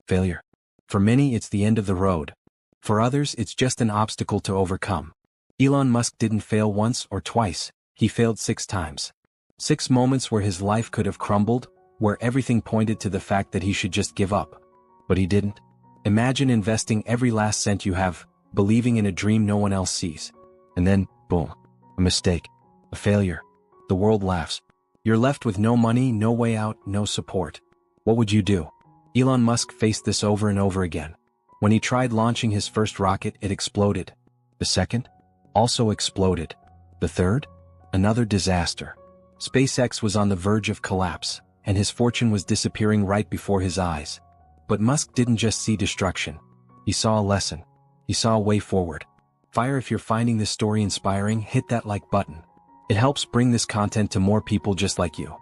Failure. For many, it's the end of the road. For others, it's just an obstacle to overcome. Elon Musk didn't fail once or twice, he failed 6 times. 6 moments where his life could have crumbled, where everything pointed to the fact that he should just give up. But he didn't. Imagine investing every last cent you have, believing in a dream no one else sees. And then, boom. A mistake. A failure. The world laughs. You're left with no money, no way out, no support. What would you do? Elon Musk faced this over and over again. When he tried launching his first rocket, it exploded. The second? Also exploded. The third? Another disaster. SpaceX was on the verge of collapse, and his fortune was disappearing right before his eyes. But Musk didn't just see destruction. He saw a lesson. He saw a way forward. If you're finding this story inspiring, hit that like button. It helps bring this content to more people just like you.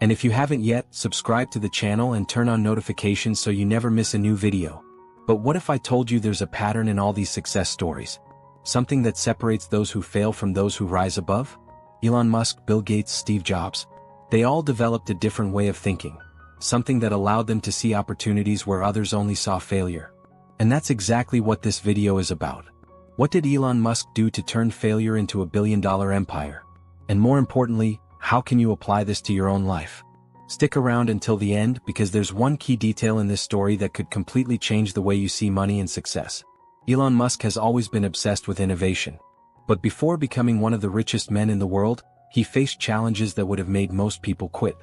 And if you haven't yet, subscribe to the channel and turn on notifications so you never miss a new video. But what if I told you there's a pattern in all these success stories? Something that separates those who fail from those who rise above? Elon Musk, Bill Gates, Steve Jobs. They all developed a different way of thinking. Something that allowed them to see opportunities where others only saw failure. And that's exactly what this video is about. What did Elon Musk do to turn failure into a billion-dollar empire? And more importantly, how can you apply this to your own life? Stick around until the end because there's one key detail in this story that could completely change the way you see money and success. Elon Musk has always been obsessed with innovation. But before becoming one of the richest men in the world, he faced challenges that would have made most people quit.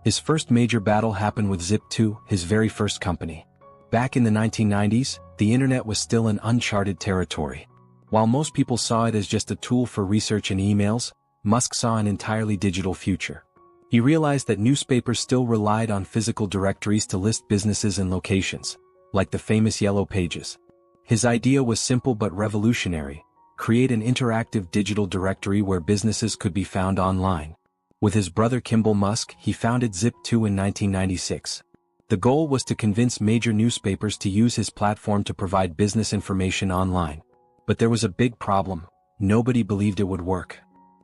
His first major battle happened with Zip2, his very first company. Back in the 1990s, the internet was still an uncharted territory. While most people saw it as just a tool for research and emails, Musk saw an entirely digital future. He realized that newspapers still relied on physical directories to list businesses and locations, like the famous Yellow Pages. His idea was simple but revolutionary: create an interactive digital directory where businesses could be found online. With his brother Kimball Musk, he founded Zip2 in 1996. The goal was to convince major newspapers to use his platform to provide business information online. But there was a big problem: nobody believed it would work.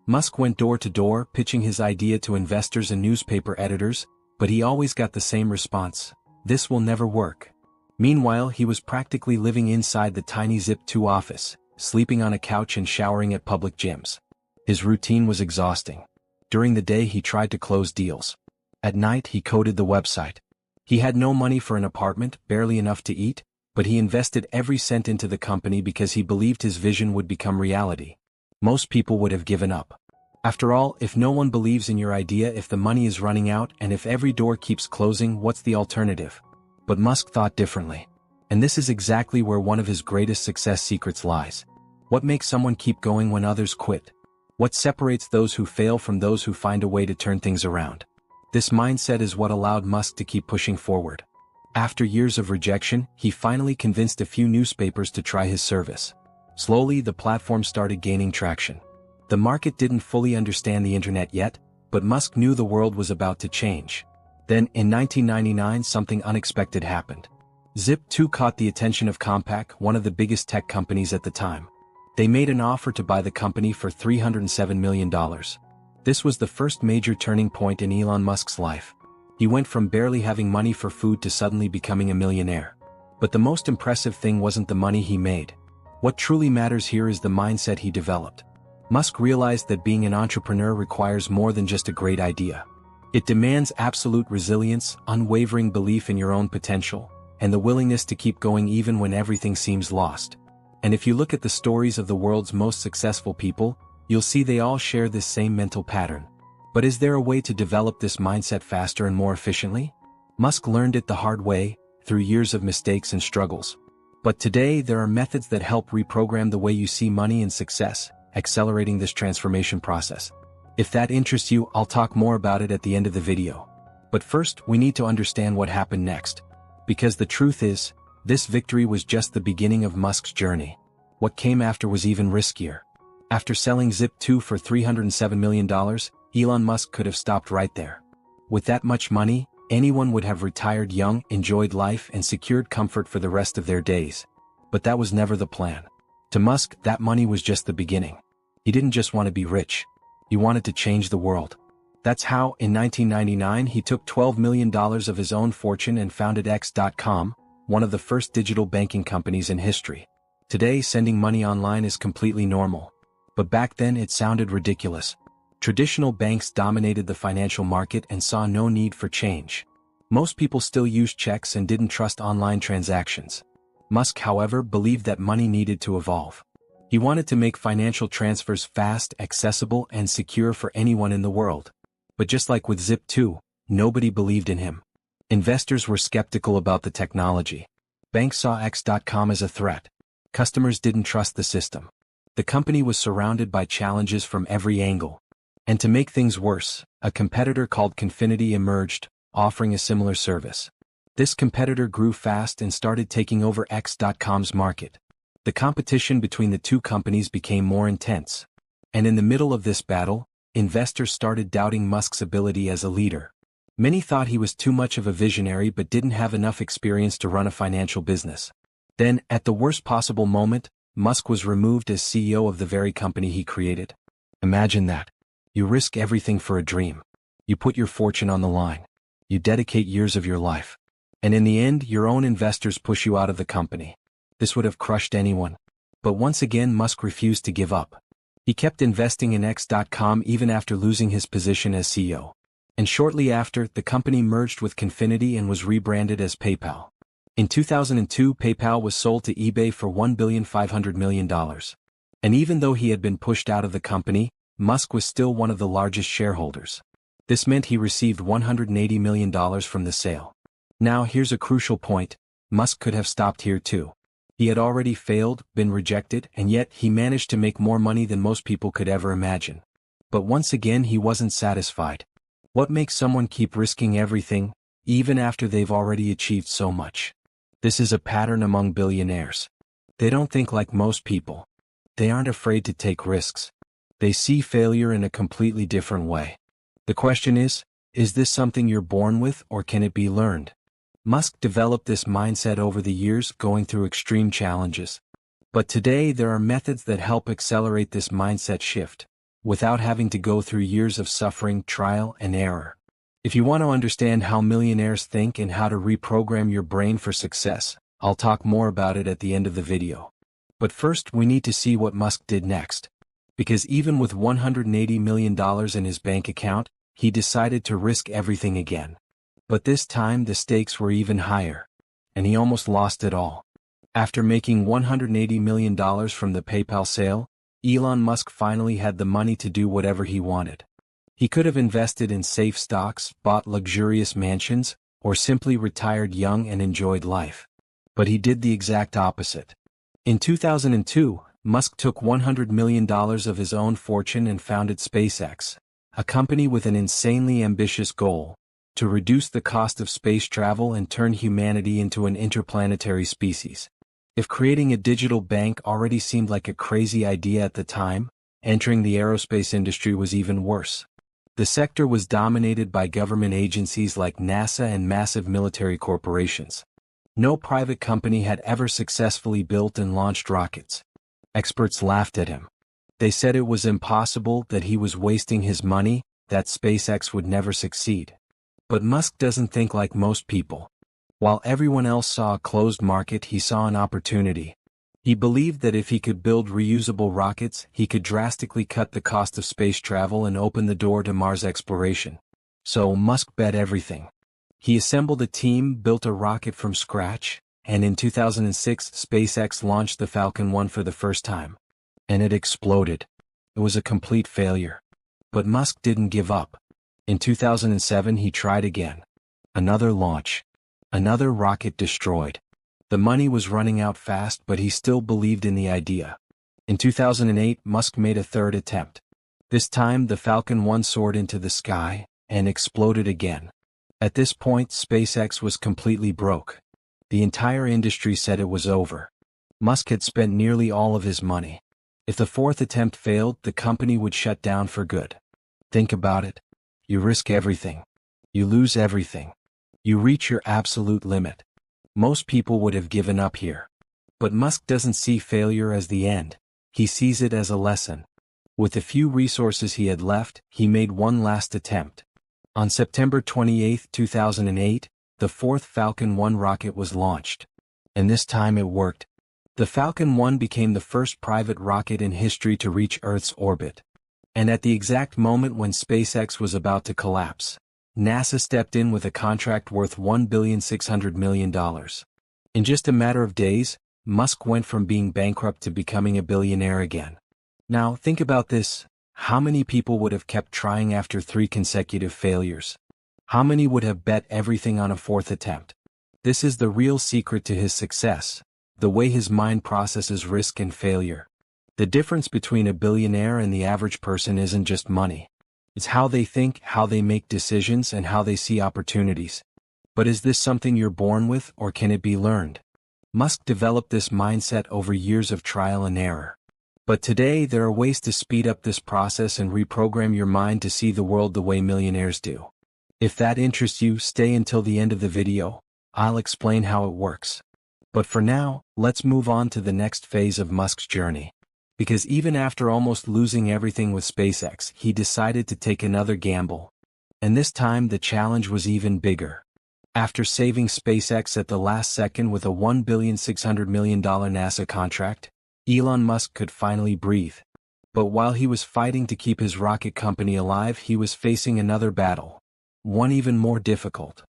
Musk went door to door pitching his idea to investors and newspaper editors, but he always got the same response: this will never work. Meanwhile, he was practically living inside the tiny Zip2 office, sleeping on a couch and showering at public gyms. His routine was exhausting. During the day he tried to close deals. At night he coded the website. He had no money for an apartment, barely enough to eat, but he invested every cent into the company because he believed his vision would become reality. Most people would have given up. After all, if no one believes in your idea, if the money is running out, and if every door keeps closing, what's the alternative? But Musk thought differently. And this is exactly where one of his greatest success secrets lies. What makes someone keep going when others quit? What separates those who fail from those who find a way to turn things around? This mindset is what allowed Musk to keep pushing forward. After years of rejection, he finally convinced a few newspapers to try his service. Slowly, the platform started gaining traction. The market didn't fully understand the internet yet, but Musk knew the world was about to change. Then, in 1999, something unexpected happened. Zip2 caught the attention of Compaq, one of the biggest tech companies at the time. They made an offer to buy the company for $307 million. This was the first major turning point in Elon Musk's life. He went from barely having money for food to suddenly becoming a millionaire. But the most impressive thing wasn't the money he made. What truly matters here is the mindset he developed. Musk realized that being an entrepreneur requires more than just a great idea. It demands absolute resilience, unwavering belief in your own potential, and the willingness to keep going even when everything seems lost. And if you look at the stories of the world's most successful people, you'll see they all share this same mental pattern. But is there a way to develop this mindset faster and more efficiently? Musk learned it the hard way, through years of mistakes and struggles. But today there are methods that help reprogram the way you see money and success, accelerating this transformation process. If that interests you, I'll talk more about it at the end of the video. But first, we need to understand what happened next. Because the truth is, this victory was just the beginning of Musk's journey. What came after was even riskier. After selling Zip2 for $307 million, Elon Musk could have stopped right there. With that much money, anyone would have retired young, enjoyed life, and secured comfort for the rest of their days. But that was never the plan. To Musk, that money was just the beginning. He didn't just want to be rich. He wanted to change the world. That's how, in 1999, he took $12 million of his own fortune and founded X.com, one of the first digital banking companies in history. Today, sending money online is completely normal. But back then it sounded ridiculous. Traditional banks dominated the financial market and saw no need for change. Most people still used checks and didn't trust online transactions. Musk, however, believed that money needed to evolve. He wanted to make financial transfers fast, accessible, and secure for anyone in the world. But just like with Zip2, nobody believed in him. Investors were skeptical about the technology. Banks saw X.com as a threat. Customers didn't trust the system. The company was surrounded by challenges from every angle. And to make things worse, a competitor called Confinity emerged, offering a similar service. This competitor grew fast and started taking over X.com's market. The competition between the two companies became more intense. And in the middle of this battle, investors started doubting Musk's ability as a leader. Many thought he was too much of a visionary but didn't have enough experience to run a financial business. Then, at the worst possible moment, Musk was removed as CEO of the very company he created. Imagine that. You risk everything for a dream. You put your fortune on the line. You dedicate years of your life. And in the end, your own investors push you out of the company. This would have crushed anyone. But once again, Musk refused to give up. He kept investing in X.com even after losing his position as CEO. And shortly after, the company merged with Confinity and was rebranded as PayPal. In 2002, PayPal was sold to eBay for $1.5 billion. And even though he had been pushed out of the company, Musk was still one of the largest shareholders. This meant he received $180 million from the sale. Now here's a crucial point: Musk could have stopped here too. He had already failed, been rejected, and yet he managed to make more money than most people could ever imagine. But once again, he wasn't satisfied. What makes someone keep risking everything, even after they've already achieved so much? This is a pattern among billionaires. They don't think like most people. They aren't afraid to take risks. They see failure in a completely different way. The question is this something you're born with or can it be learned? Musk developed this mindset over the years, going through extreme challenges. But today there are methods that help accelerate this mindset shift, without having to go through years of suffering, trial, and error. If you want to understand how millionaires think and how to reprogram your brain for success, I'll talk more about it at the end of the video. But first, we need to see what Musk did next. Because even with $180 million in his bank account, he decided to risk everything again. But this time the stakes were even higher. And he almost lost it all. After making $180 million from the PayPal sale, Elon Musk finally had the money to do whatever he wanted. He could have invested in safe stocks, bought luxurious mansions, or simply retired young and enjoyed life. But he did the exact opposite. In 2002, Musk took $100 million of his own fortune and founded SpaceX, a company with an insanely ambitious goal: to reduce the cost of space travel and turn humanity into an interplanetary species. If creating a digital bank already seemed like a crazy idea at the time, entering the aerospace industry was even worse. The sector was dominated by government agencies like NASA and massive military corporations. No private company had ever successfully built and launched rockets. Experts laughed at him. They said it was impossible, that he was wasting his money, that SpaceX would never succeed. But Musk doesn't think like most people. While everyone else saw a closed market, he saw an opportunity. He believed that if he could build reusable rockets, he could drastically cut the cost of space travel and open the door to Mars exploration. So Musk bet everything. He assembled a team, built a rocket from scratch, and in 2006 SpaceX launched the Falcon 1 for the first time. And it exploded. It was a complete failure. But Musk didn't give up. In 2007 he tried again. Another launch. Another rocket destroyed. The money was running out fast, but he still believed in the idea. In 2008 Musk made a third attempt. This time the Falcon 1 soared into the sky, and exploded again. At this point SpaceX was completely broke. The entire industry said it was over. Musk had spent nearly all of his money. If the fourth attempt failed, the company would shut down for good. Think about it. You risk everything. You lose everything. You reach your absolute limit. Most people would have given up here. But Musk doesn't see failure as the end. He sees it as a lesson. With the few resources he had left, he made one last attempt. On September 28, 2008, the fourth Falcon 1 rocket was launched. And this time it worked. The Falcon 1 became the first private rocket in history to reach Earth's orbit. And at the exact moment when SpaceX was about to collapse, NASA stepped in with a contract worth $1,600,000,000. In just a matter of days, Musk went from being bankrupt to becoming a billionaire again. Now, think about this. How many people would have kept trying after 3 consecutive failures? How many would have bet everything on a 4th attempt? This is the real secret to his success, the way his mind processes risk and failure. The difference between a billionaire and the average person isn't just money. It's how they think, how they make decisions, and how they see opportunities. But is this something you're born with, or can it be learned? Musk developed this mindset over years of trial and error. But today there are ways to speed up this process and reprogram your mind to see the world the way millionaires do. If that interests you, stay until the end of the video. I'll explain how it works. But for now, let's move on to the next phase of Musk's journey. Because even after almost losing everything with SpaceX, he decided to take another gamble. And this time the challenge was even bigger. After saving SpaceX at the last second with a $1,600,000,000 NASA contract, Elon Musk could finally breathe. But while he was fighting to keep his rocket company alive, he was facing another battle. One even more difficult.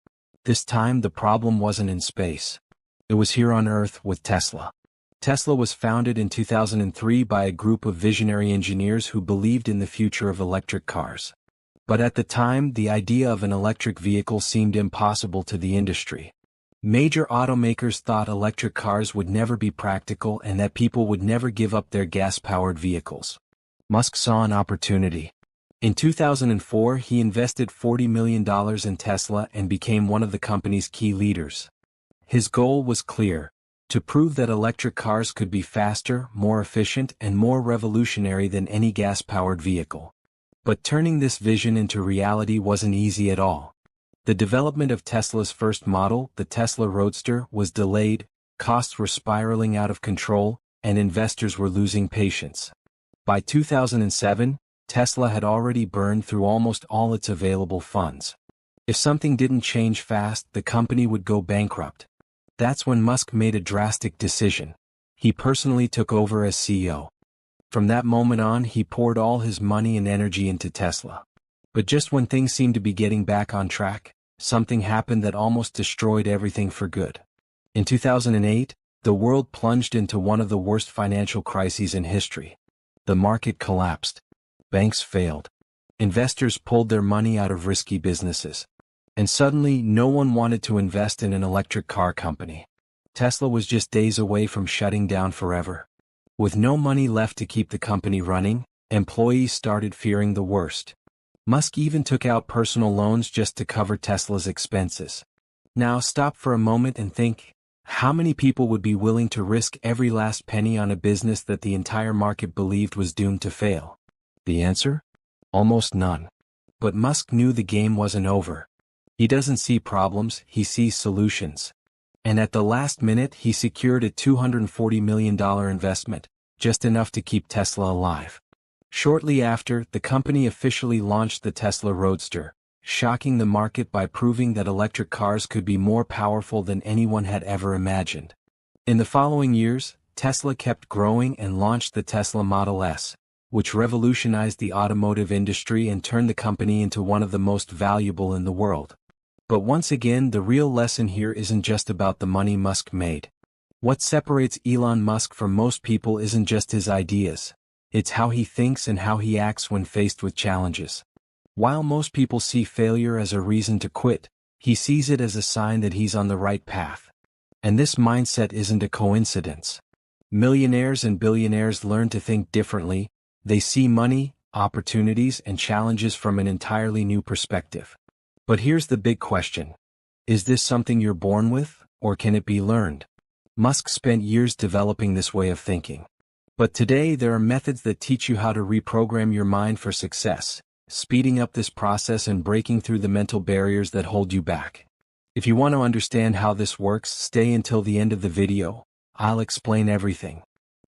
This time the problem wasn't in space. It was here on Earth with Tesla. Tesla was founded in 2003 by a group of visionary engineers who believed in the future of electric cars. But at the time, the idea of an electric vehicle seemed impossible to the industry. Major automakers thought electric cars would never be practical and that people would never give up their gas-powered vehicles. Musk saw an opportunity. In 2004, he invested $40 million in Tesla and became one of the company's key leaders. His goal was clear: to prove that electric cars could be faster, more efficient, and more revolutionary than any gas-powered vehicle. But turning this vision into reality wasn't easy at all. The development of Tesla's first model, the Tesla Roadster, was delayed, costs were spiraling out of control, and investors were losing patience. By 2007, Tesla had already burned through almost all its available funds. If something didn't change fast, the company would go bankrupt. That's when Musk made a drastic decision. He personally took over as CEO. From that moment on, he poured all his money and energy into Tesla. But just when things seemed to be getting back on track, something happened that almost destroyed everything for good. In 2008, the world plunged into one of the worst financial crises in history. The market collapsed. Banks failed. Investors pulled their money out of risky businesses. And suddenly, no one wanted to invest in an electric car company. Tesla was just days away from shutting down forever. With no money left to keep the company running, employees started fearing the worst. Musk even took out personal loans just to cover Tesla's expenses. Now stop for a moment and think, how many people would be willing to risk every last penny on a business that the entire market believed was doomed to fail? The answer? Almost none. But Musk knew the game wasn't over. He doesn't see problems, he sees solutions. And at the last minute he secured a $240 million investment, just enough to keep Tesla alive. Shortly after, the company officially launched the Tesla Roadster, shocking the market by proving that electric cars could be more powerful than anyone had ever imagined. In the following years, Tesla kept growing and launched the Tesla Model S, which revolutionized the automotive industry and turned the company into one of the most valuable in the world. But once again, the real lesson here isn't just about the money Musk made. What separates Elon Musk from most people isn't just his ideas. It's how he thinks and how he acts when faced with challenges. While most people see failure as a reason to quit, he sees it as a sign that he's on the right path. And this mindset isn't a coincidence. Millionaires and billionaires learn to think differently. They see money, opportunities, and challenges from an entirely new perspective. But here's the big question. Is this something you're born with, or can it be learned? Musk spent years developing this way of thinking. But today there are methods that teach you how to reprogram your mind for success, speeding up this process and breaking through the mental barriers that hold you back. If you want to understand how this works, stay until the end of the video. I'll explain everything.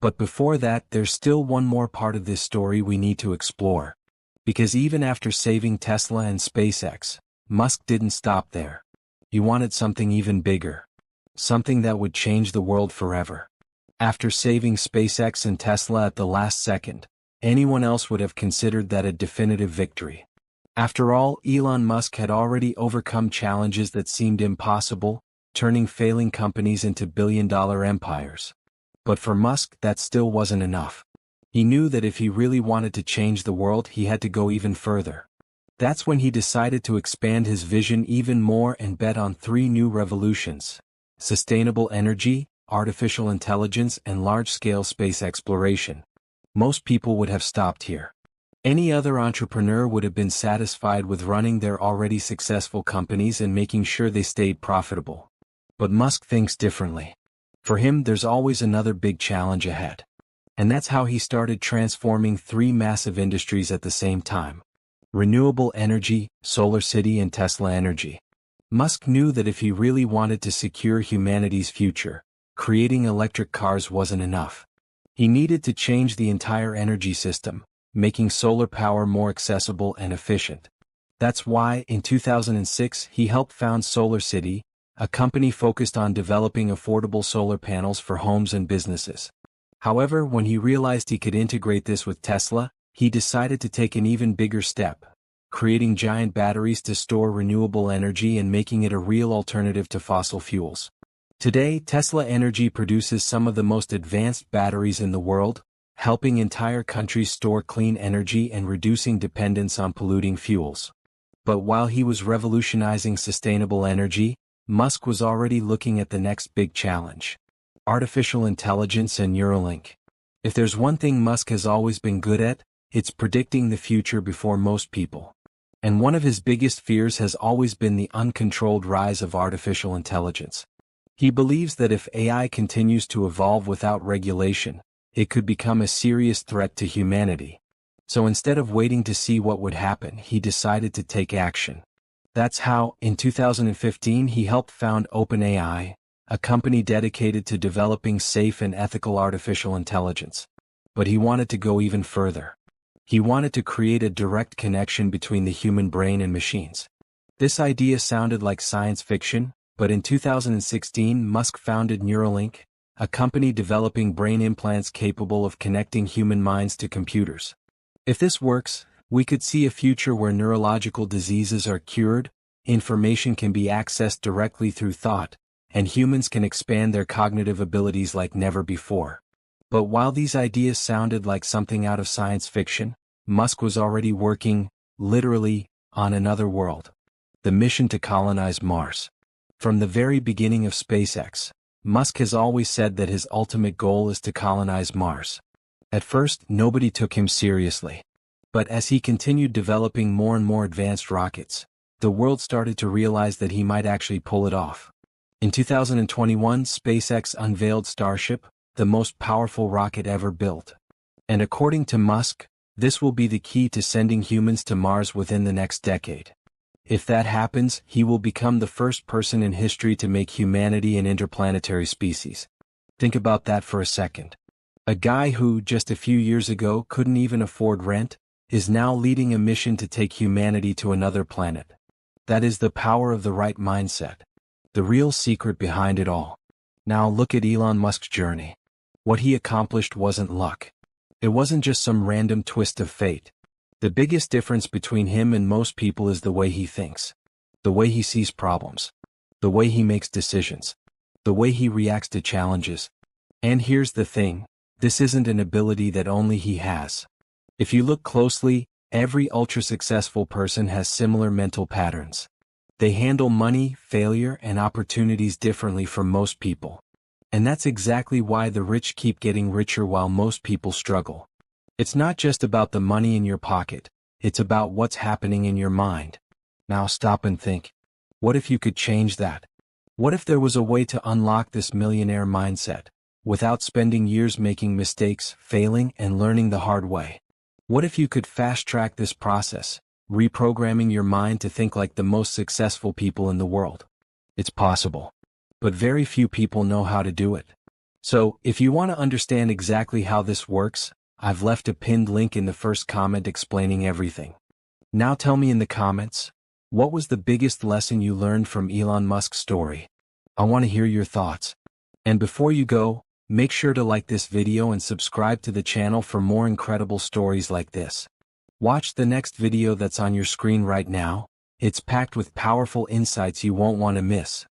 But before that, there's still one more part of this story we need to explore. Because even after saving Tesla and SpaceX, Musk didn't stop there. He wanted something even bigger. something that would change the world forever. After saving SpaceX and Tesla at the last second, anyone else would have considered that a definitive victory. After all, Elon Musk had already overcome challenges that seemed impossible, turning failing companies into billion-dollar empires. But for Musk, that still wasn't enough. He knew that if he really wanted to change the world, he had to go even further. That's when he decided to expand his vision even more and bet on three new revolutions: sustainable energy, artificial intelligence, and large-scale space exploration. Most people would have stopped here. Any other entrepreneur would have been satisfied with running their already successful companies and making sure they stayed profitable. But Musk thinks differently. For him, there's always another big challenge ahead. And that's how he started transforming three massive industries at the same time: renewable energy, SolarCity, and Tesla Energy. Musk knew that if he really wanted to secure humanity's future, creating electric cars wasn't enough. He needed to change the entire energy system, making solar power more accessible and efficient. That's why, in 2006, he helped found SolarCity, a company focused on developing affordable solar panels for homes and businesses. However, when he realized he could integrate this with Tesla, he decided to take an even bigger step, creating giant batteries to store renewable energy and making it a real alternative to fossil fuels. Today, Tesla Energy produces some of the most advanced batteries in the world, helping entire countries store clean energy and reducing dependence on polluting fuels. But while he was revolutionizing sustainable energy, Musk was already looking at the next big challenge: artificial intelligence and Neuralink. If there's one thing Musk has always been good at, it's predicting the future before most people. And one of his biggest fears has always been the uncontrolled rise of artificial intelligence. He believes that if AI continues to evolve without regulation, it could become a serious threat to humanity. So instead of waiting to see what would happen, he decided to take action. That's how, in 2015, he helped found OpenAI, a company dedicated to developing safe and ethical artificial intelligence. But he wanted to go even further. He wanted to create a direct connection between the human brain and machines. This idea sounded like science fiction, but in 2016, Musk founded Neuralink, a company developing brain implants capable of connecting human minds to computers. If this works, we could see a future where neurological diseases are cured, information can be accessed directly through thought, and humans can expand their cognitive abilities like never before. But while these ideas sounded like something out of science fiction, Musk was already working, literally, on another world: the mission to colonize Mars. From the very beginning of SpaceX, Musk has always said that his ultimate goal is to colonize Mars. At first, nobody took him seriously. But as he continued developing more and more advanced rockets, the world started to realize that he might actually pull it off. In 2021, SpaceX unveiled Starship, the most powerful rocket ever built. And according to Musk, this will be the key to sending humans to Mars within the next decade. If that happens, he will become the first person in history to make humanity an interplanetary species. Think about that for a second. A guy who, just a few years ago, couldn't even afford rent, is now leading a mission to take humanity to another planet. That is the power of the right mindset. The real secret behind it all. Now look at Elon Musk's journey. What he accomplished wasn't luck. It wasn't just some random twist of fate. The biggest difference between him and most people is the way he thinks. The way he sees problems. The way he makes decisions. The way he reacts to challenges. And here's the thing, this isn't an ability that only he has. If you look closely, every ultra-successful person has similar mental patterns. They handle money, failure, and opportunities differently from most people. And that's exactly why the rich keep getting richer while most people struggle. It's not just about the money in your pocket, it's about what's happening in your mind. Now stop and think. What if you could change that? What if there was a way to unlock this millionaire mindset, without spending years making mistakes, failing, and learning the hard way? What if you could fast-track this process, reprogramming your mind to think like the most successful people in the world? It's possible. But very few people know how to do it. So, if you want to understand exactly how this works, I've left a pinned link in the first comment explaining everything. Now tell me in the comments, what was the biggest lesson you learned from Elon Musk's story? I want to hear your thoughts. And before you go, make sure to like this video and subscribe to the channel for more incredible stories like this. Watch the next video that's on your screen right now. It's packed with powerful insights you won't want to miss.